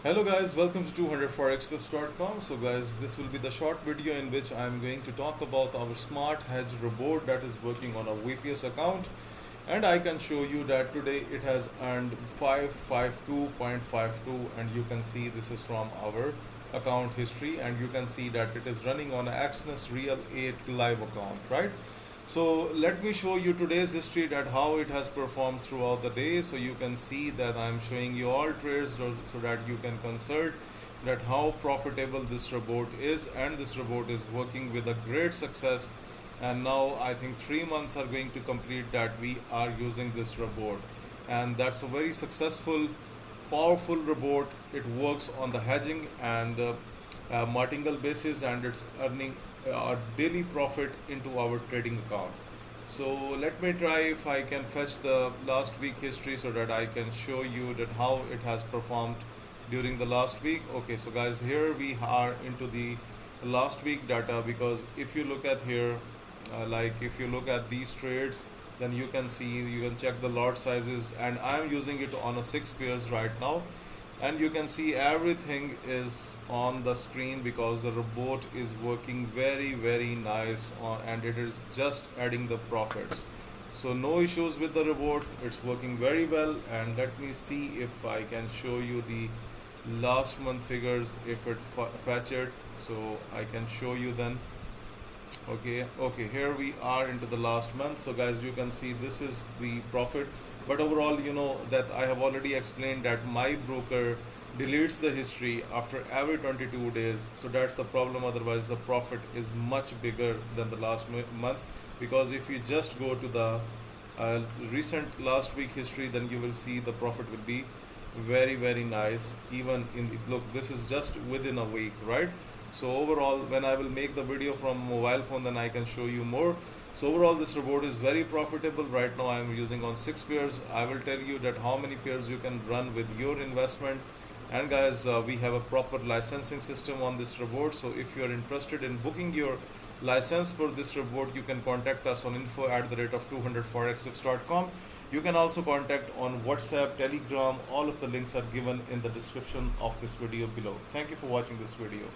Hello guys, welcome to 200forexpips.com. So guys, this will be the short video in which I am going to talk about our smart hedge robot that is working on a VPS account, and I can show you that today it has earned 552.52, and you can see this is from our account history, and you can see that it is running on a Exness Real 8 live account, right? So let me show you today's history, that how it has performed throughout the day. So you can see that I'm showing you all trades so that you can consult that how profitable this robot is, and this robot is working with a great success. And now I think 3 months are going to complete that we are using this robot, and that's a very successful, powerful robot. It works on the hedging and martingale basis, and it's earning a daily profit into our trading account. So let me try if I can fetch the last week history so that I can show you that how it has performed during the last week. Okay, so guys, here we are into the last week data, because if you look at here, like if you look at these trades, then you can see, you can check the lot sizes, and I am using it on a 6 pairs right now, and you can see everything is on the screen because the robot is working very nice and it is just adding the profits. So no issues with the robot, it's working very well. And let me see if I can show you the last month figures, if it fetch it, so I can show you then. Okay, here we are into the last month. So guys, you can see this is the profit, but overall, you know that I have already explained that my broker deletes the history after every 22 days. So that's the problem. Otherwise the profit is much bigger than the last month, because if you just go to the recent last week history, then you will see the profit will be very nice. Even in the look, this is just within a week, right? So overall, when I will make the video from mobile phone, then I can show you more. So overall, this robot is very profitable. Right now I am using on 6 pairs. I will tell you that how many pairs you can run with your investment. And guys, we have a proper licensing system on this robot. So if you are interested in booking your license for this robot, you can contact us on info@200forexpips.com. You can also contact on WhatsApp, Telegram. All of the links are given in the description of this video below. Thank you for watching this video.